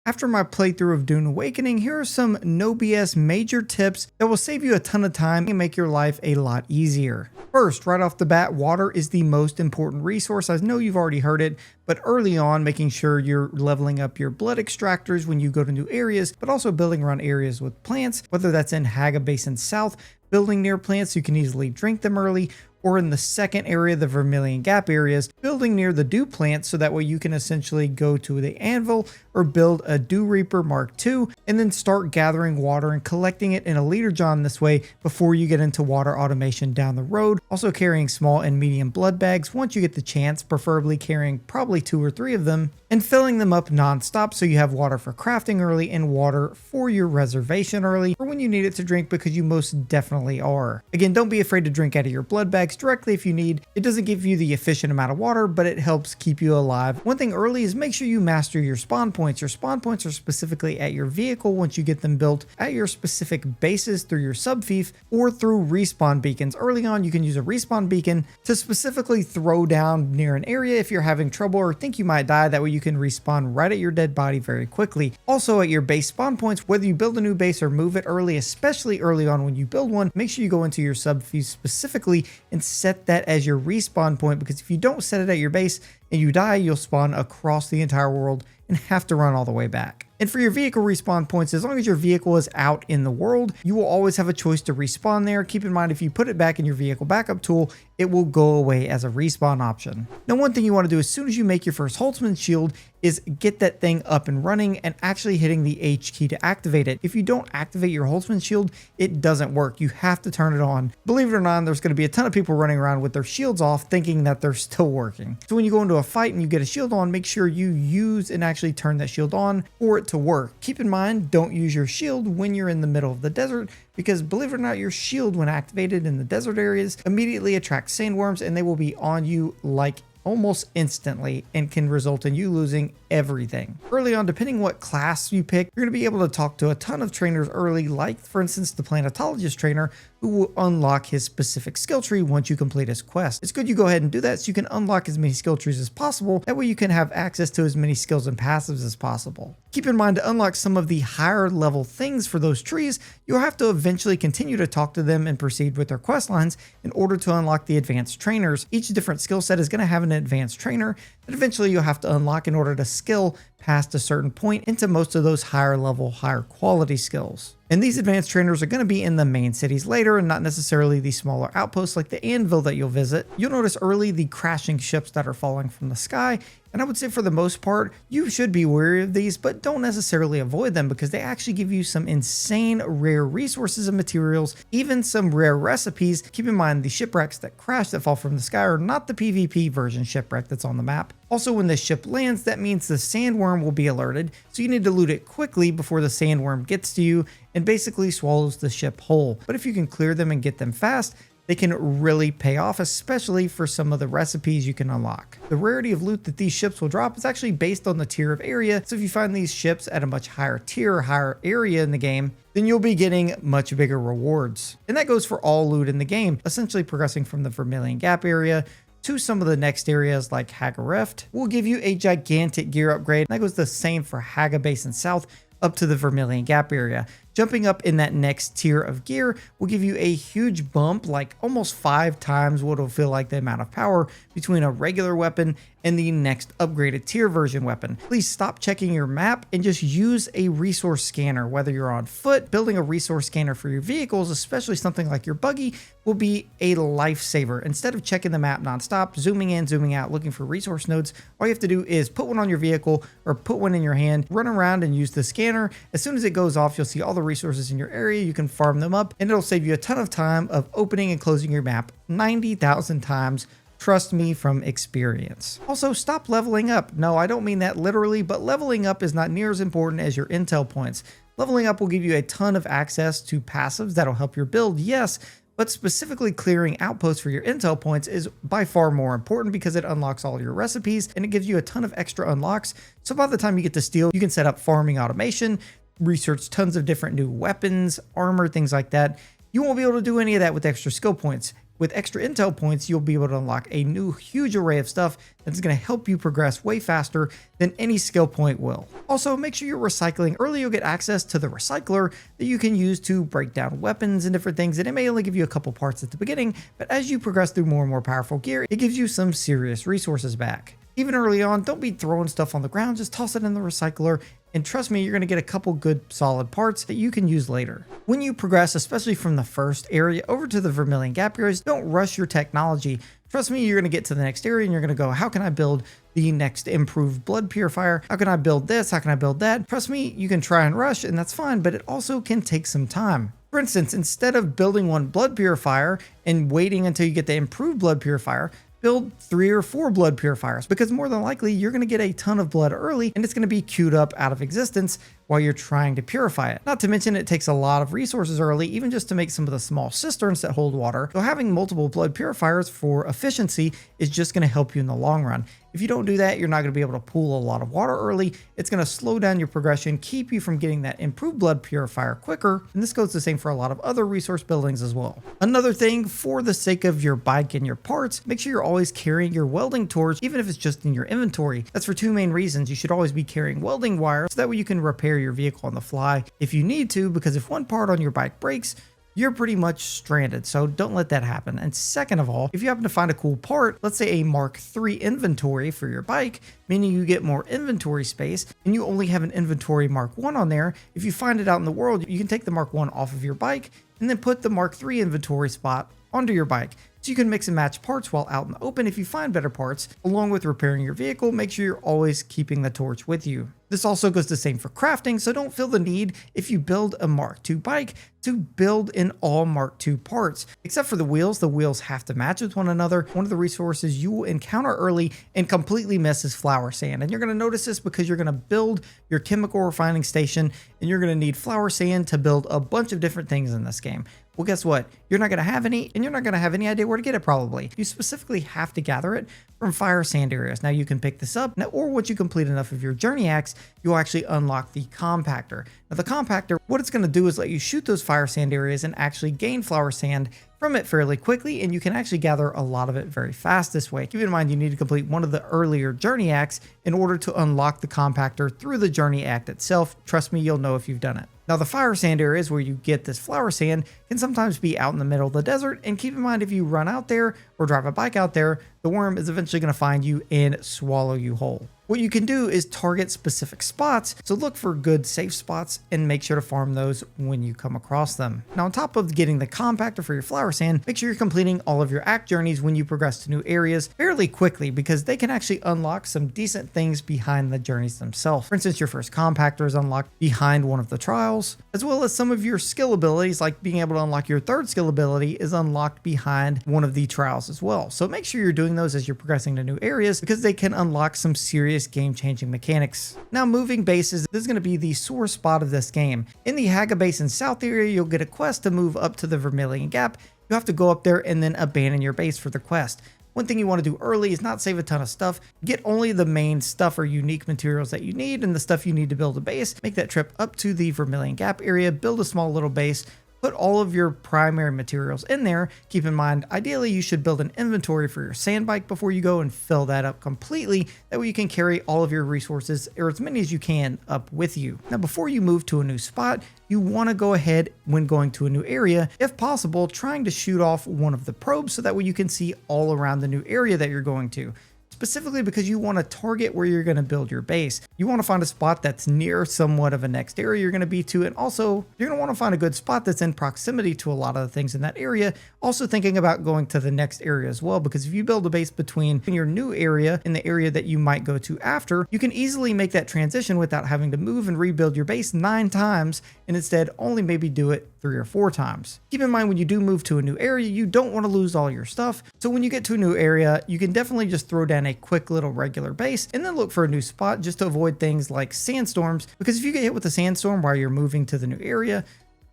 After my playthrough of Dune Awakening, here are some no BS major tips that will save you a ton of time and make your life a lot easier. First, right off the bat, water is the most important resource. I know you've already heard it, but early on, making sure you're leveling up your blood extractors when you go to new areas, but also building around areas with plants, whether that's in Haga Basin South, building near plants so you can easily drink them early, or in the second area, the Vermilion Gap areas, building near the Dew plant so that way you can essentially go to the anvil or build a Dew Reaper Mark II and then start gathering water and collecting it in a liter jon this way before you get into water automation down the road. Also carrying small and medium blood bags once you get the chance, preferably carrying probably 2 or 3 of them, and filling them up non-stop so you have water for crafting early and water for your reservation early or when you need it to drink, because you most definitely are. Again, don't be afraid to drink out of your blood bags directly if you need. It doesn't give you the efficient amount of water, but it helps keep you alive. One thing early is make sure you master your spawn points. Your spawn points are specifically at your vehicle once you get them built, at your specific bases through your subfief, or through respawn beacons. Early on, you can use a respawn beacon to specifically throw down near an area if you're having trouble or think you might die. That way you can respawn right at your dead body very quickly. Also at your base spawn points, whether you build a new base or move it early, especially early on when you build one, make sure you go into your subfief specifically and set that as your respawn point, because if you don't set it at your base and you die, you'll spawn across the entire world and have to run all the way back. And for your vehicle respawn points, as long as your vehicle is out in the world, you will always have a choice to respawn there. Keep in mind, if you put it back in your vehicle backup tool, it will go away as a respawn option. Now, one thing you want to do as soon as you make your first Holtzman shield is get that thing up and running and actually hitting the H key to activate it. If you don't activate your Holtzman shield, it doesn't work. You have to turn it on. Believe it or not, there's going to be a ton of people running around with their shields off thinking that they're still working. So when you go into a fight and you get a shield on, make sure you use and actually turn that shield on for it to work. Keep in mind, don't use your shield when you're in the middle of the desert, because believe it or not, your shield, when activated in the desert areas, immediately attracts sandworms and they will be on you like almost instantly and can result in you losing everything. Early on, depending what class you pick, you're going to be able to talk to a ton of trainers early, like for instance the planetologist trainer, who will unlock his specific skill tree once you complete his quest. It's good you go ahead and do that so you can unlock as many skill trees as possible. That way you can have access to as many skills and passives as possible. Keep in mind, to unlock some of the higher level things for those trees, you'll have to eventually continue to talk to them and proceed with their quest lines in order to unlock the advanced trainers. Each different skill set is going to have an advanced trainer that eventually you'll have to unlock in order to skill past a certain point into most of those higher level, higher quality skills. And these advanced trainers are going to be in the main cities later and not necessarily the smaller outposts like the anvil that you'll visit. You'll notice early the crashing ships that are falling from the sky, and I would say for the most part, you should be wary of these, but don't necessarily avoid them because they actually give you some insane rare resources and materials, even some rare recipes. Keep in mind, the shipwrecks that crash that fall from the sky are not the PvP version shipwreck that's on the map. Also, when the ship lands, that means the sandworm will be alerted, so you need to loot it quickly before the sandworm gets to you and basically swallows the ship whole. But if you can clear them and get them fast, they can really pay off, especially for some of the recipes you can unlock. The rarity of loot that these ships will drop is actually based on the tier of area, so if you find these ships at a much higher tier or higher area in the game, then you'll be getting much bigger rewards. And that goes for all loot in the game, essentially progressing from the Vermilion Gap area to some of the next areas like Haga Rift will give you a gigantic gear upgrade. That goes the same for Haga Basin South up to the Vermilion Gap area. Jumping up in that next tier of gear will give you a huge bump, like almost 5 times what will feel like the amount of power between a regular weapon and the next upgraded tier version weapon. Please stop checking your map and just use a resource scanner. Whether you're on foot, building a resource scanner for your vehicles, especially something like your buggy, will be a lifesaver. Instead of checking the map nonstop, zooming in, zooming out, looking for resource nodes, all you have to do is put one on your vehicle or put one in your hand, run around and use the scanner. As soon as it goes off, you'll see all the resources in your area. You can farm them up and it'll save you a ton of time of opening and closing your map 90,000 times. Trust me from experience. Also, stop leveling up. No, I don't mean that literally, but leveling up is not near as important as your intel points. Leveling up will give you a ton of access to passives that'll help your build, yes, but specifically clearing outposts for your intel points is by far more important because it unlocks all your recipes and it gives you a ton of extra unlocks. So by the time you get to steal, you can set up farming automation, research tons of different new weapons, armor, things like that. You won't be able to do any of that with extra skill points. With extra intel points, you'll be able to unlock a new huge array of stuff that's going to help you progress way faster than any skill point will. Also, make sure you're recycling early. You'll get access to the recycler that you can use to break down weapons and different things, and it may only give you a couple parts at the beginning, but as you progress through more and more powerful gear, it gives you some serious resources back. Even early on, don't be throwing stuff on the ground, just toss it in the recycler, and trust me, you're going to get a couple good solid parts that you can use later. When you progress, especially from the first area over to the Vermilion Gap areas, don't rush your technology. Trust me, you're going to get to the next area and you're going to go, how can I build the next improved blood purifier? How can I build this? How can I build that? Trust me, you can try and rush and that's fine, but it also can take some time. For instance, instead of building one blood purifier and waiting until you get the improved blood purifier, build 3 or 4 blood purifiers, because more than likely you're going to get a ton of blood early and it's going to be queued up out of existence while you're trying to purify it. Not to mention it takes a lot of resources early, even just to make some of the small cisterns that hold water. So having multiple blood purifiers for efficiency is just going to help you in the long run. If you don't do that, you're not going to be able to pool a lot of water early. It's going to slow down your progression, keep you from getting that improved blood purifier quicker. And this goes the same for a lot of other resource buildings as well. Another thing, for the sake of your bike and your parts, make sure you're always carrying your welding torch, even if it's just in your inventory. That's for 2 main reasons. You should always be carrying welding wire so that way you can repair your vehicle on the fly if you need to, because if one part on your bike breaks, you're pretty much stranded, so don't let that happen. And second of all, if you happen to find a cool part, let's say a Mark III inventory for your bike, meaning you get more inventory space, and you only have an inventory Mark I on there, if you find it out in the world, you can take the Mark I off of your bike and then put the Mark III inventory spot onto your bike. So you can mix and match parts while out in the open if you find better parts. Along with repairing your vehicle, make sure you're always keeping the torch with you. This also goes the same for crafting, so don't feel the need, if you build a Mark II bike, to build in all Mark II parts. Except for the wheels have to match with one another. One of the resources you will encounter early and completely miss is flour sand. And you're going to notice this because you're going to build your chemical refining station and you're going to need flour sand to build a bunch of different things in this game. Well, guess what? You're not going to have any, and you're not going to have any idea where to get it probably. You specifically have to gather it from fire sand areas. Now you can pick this up, or once you complete enough of your journey axe, you'll actually unlock the compactor. Now the compactor, what it's going to do is let you shoot those fire sand areas and actually gain flour sand from it fairly quickly, and you can actually gather a lot of it very fast this way. Keep in mind you need to complete one of the earlier journey acts in order to unlock the compactor through the journey act itself. Trust me, you'll know if you've done it. Now the fire sand areas where you get this flour sand can sometimes be out in the middle of the desert, and keep in mind if you run out there or drive a bike out there, the worm is eventually going to find you and swallow you whole. What you can do is target specific spots, so look for good safe spots and make sure to farm those when you come across them. Now on top of getting the compactor for your flour sand, make sure you're completing all of your act journeys when you progress to new areas fairly quickly, because they can actually unlock some decent things behind the journeys themselves. For instance, your first compactor is unlocked behind one of the trials, as well as some of your skill abilities, like being able to unlock your third skill ability is unlocked behind one of the trials as well. So make sure you're doing those as you're progressing to new areas, because they can unlock some serious game-changing mechanics. Now moving bases, this is going to be the sore spot of this game. In the Haga Basin South area, you'll get a quest to move up to the Vermilion Gap. You have to go up there and then abandon your base for the quest. One thing you want to do early is not save a ton of stuff. Get only the main stuff or unique materials that you need and the stuff you need to build a base. Make that trip up to the Vermilion Gap area, build a small little base, put all of your primary materials in there. Keep in mind, ideally you should build an inventory for your sand bike before you go and fill that up completely. That way you can carry all of your resources, or as many as you can, up with you. Now before you move to a new spot, you want to go ahead when going to a new area, if possible, trying to shoot off one of the probes so that way you can see all around the new area that you're going to. Specifically because you want to target where you're going to build your base. You want to find a spot that's near somewhat of a next area you're going to be to, and also you're going to want to find a good spot that's in proximity to a lot of the things in that area. Also thinking about going to the next area as well, because if you build a base between your new area and the area that you might go to after, you can easily make that transition without having to move and rebuild your base 9 times, and instead only maybe do it 3 or 4 times. Keep in mind when you do move to a new area, you don't want to lose all your stuff. So when you get to a new area, you can definitely just throw down a quick little regular base and then look for a new spot just to avoid things like sandstorms, because if you get hit with a sandstorm while you're moving to the new area,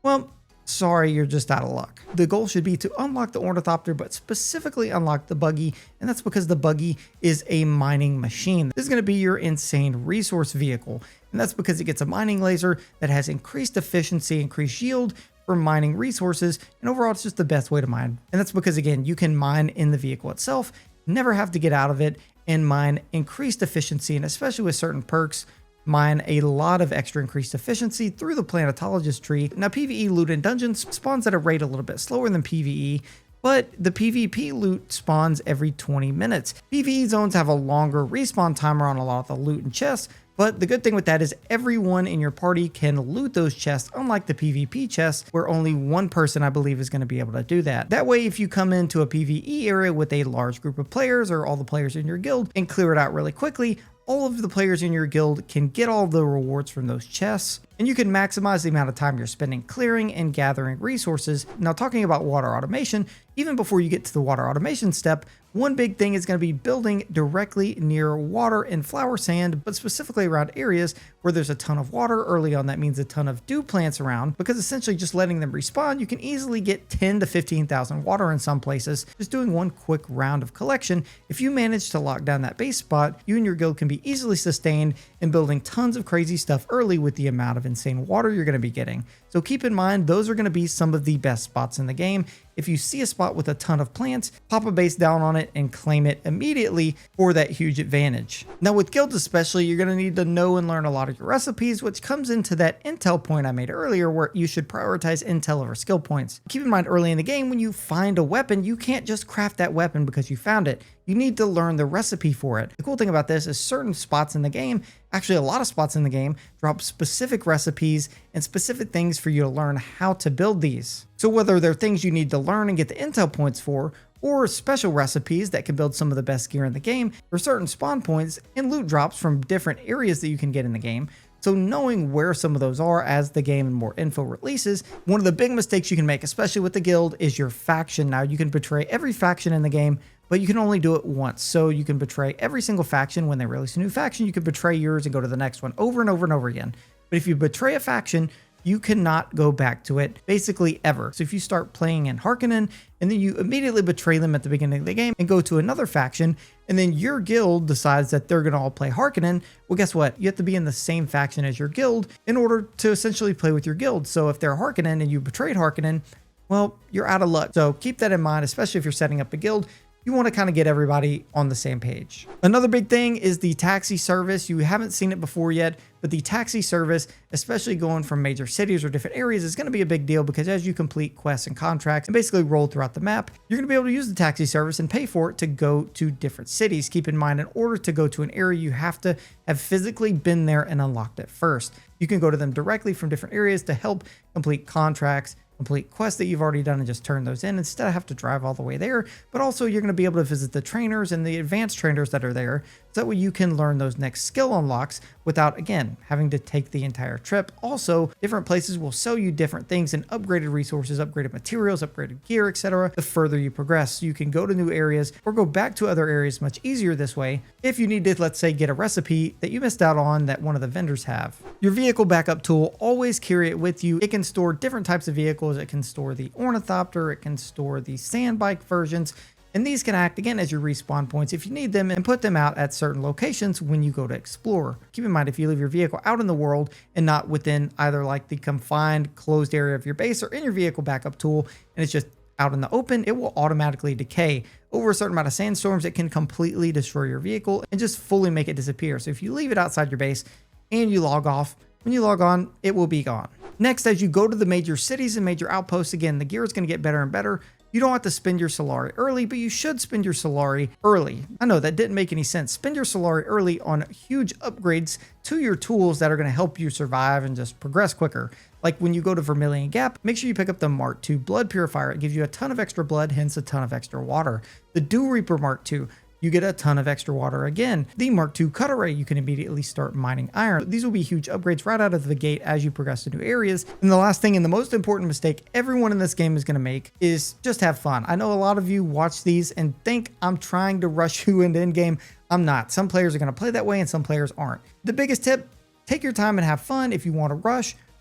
well, sorry, you're just out of luck. The goal should be to unlock the ornithopter, but specifically unlock the buggy, and that's because the buggy is a mining machine. This is going to be your insane resource vehicle, and that's because it gets a mining laser that has increased efficiency, increased yield, for mining resources, and overall it's just the best way to mine. And that's because, again, you can mine in the vehicle itself, never have to get out of it, and mine increased efficiency, and especially with certain perks, mine a lot of extra increased efficiency through the Planetologist tree. Now, PvE loot in dungeons spawns at a rate a little bit slower than PvE, but the PvP loot spawns every 20 minutes. PvE zones have a longer respawn timer on a lot of the loot and chests, but the good thing with that is everyone in your party can loot those chests, unlike the PvP chests, where only one person, I believe, is going to be able to do that. That way, if you come into a PvE area with a large group of players or all the players in your guild and clear it out really quickly, all of the players in your guild can get all the rewards from those chests, and you can maximize the amount of time you're spending clearing and gathering resources. Now, talking about water automation, even before you get to the water automation step, one big thing is going to be building directly near water and flower sand, but specifically around areas where there's a ton of water. Early on, that means a ton of dew plants around, because essentially just letting them respawn, you can easily get 10 to 15,000 water in some places. Just doing one quick round of collection, if you manage to lock down that base spot, you and your guild can be easily sustained in building tons of crazy stuff early with the amount of insane water you're going to be getting. So keep in mind, those are going to be some of the best spots in the game. If you see a spot with a ton of plants, pop a base down on it and claim it immediately for that huge advantage. Now, with guilds especially, you're going to need to know and learn a lot of your recipes, which comes into that intel point I made earlier, where you should prioritize intel over skill points. Keep in mind, early in the game, when you find a weapon, you can't just craft that weapon because you found it. You need to learn the recipe for it. The cool thing about this is certain spots in the game, actually a lot of spots in the game, drop specific recipes and specific things for you to learn how to build these. So whether they're things you need to learn and get the intel points for, or special recipes that can build some of the best gear in the game, or certain spawn points and loot drops from different areas that you can get in the game. So knowing where some of those are as the game and more info releases, one of the big mistakes you can make, especially with the guild, is your faction. Now, you can betray every faction in the game, but you can only do it once. So you can betray every single faction. When they release a new faction, you can betray yours and go to the next one over and over and over again. But if you betray a faction, you cannot go back to it basically ever. So if you start playing in Harkonnen and then you immediately betray them at the beginning of the game and go to another faction, and then your guild decides that they're going to all play Harkonnen, well, guess what? You have to be in the same faction as your guild in order to essentially play with your guild. So if they're Harkonnen and you betrayed Harkonnen, well, you're out of luck. So keep that in mind, especially if you're setting up a guild. You want to kind of get everybody on the same page. Another big thing is the taxi service. You haven't seen it before yet, but the taxi service, especially going from major cities or different areas, is going to be a big deal, because as you complete quests and contracts and basically roll throughout the map, you're going to be able to use the taxi service and pay for it to go to different cities. Keep in mind, in order to go to an area, you have to have physically been there and unlocked it first. You can go to them directly from different areas to help complete contracts, complete quests that you've already done, and just turn those in instead of have to drive all the way there. But also, you're going to be able to visit the trainers and the advanced trainers that are there, so that way you can learn those next skill unlocks without, again, having to take the entire trip. Also, different places will sell you different things and upgraded resources, upgraded materials, upgraded gear, etc. the further you progress. So you can go to new areas or go back to other areas much easier this way if you need to, let's say, get a recipe that you missed out on that one of the vendors have. Your vehicle backup tool, always carry it with you. It can store different types of vehicles. It can store the Ornithopter, it can store the sand bike versions, and these can act again as your respawn points if you need them, and put them out at certain locations when you go to explore. Keep in mind, if you leave your vehicle out in the world and not within either like the confined closed area of your base or in your vehicle backup tool, and it's just out in the open, it will automatically decay. Over a certain amount of sandstorms, it can completely destroy your vehicle and just fully make it disappear. So if you leave it outside your base and you log off, when you log on, it will be gone. Next, as you go to the major cities and major outposts, again, the gear is going to get better and better. You don't have to spend your Solari early, but you should spend your Solari early. I know that didn't make any sense. Spend your Solari early on huge upgrades to your tools that are going to help you survive and just progress quicker. Like when you go to Vermilion Gap, make sure you pick up the Mark II Blood Purifier. It gives you a ton of extra blood, hence a ton of extra water. The Dew Reaper Mark II, you get a ton of extra water again. The Mark II Cut Array, you can immediately start mining iron. These will be huge upgrades right out of the gate as you progress to new areas. And the last thing, and the most important mistake everyone in this game is going to make, is just have fun. I know a lot of you watch these and think I'm trying to rush you into endgame. I'm not. Some players are going to play that way and some players aren't. The biggest tip, take your time and have fun. If you want to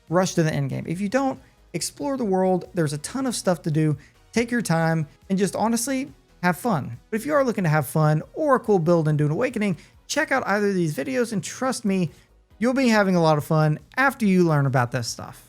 rush to the endgame. If you don't, explore the world. There's a ton of stuff to do. Take your time and just honestly have fun. But if you are looking to have fun or a cool build in Dune Awakening, check out either of these videos, and trust me, you'll be having a lot of fun after you learn about this stuff.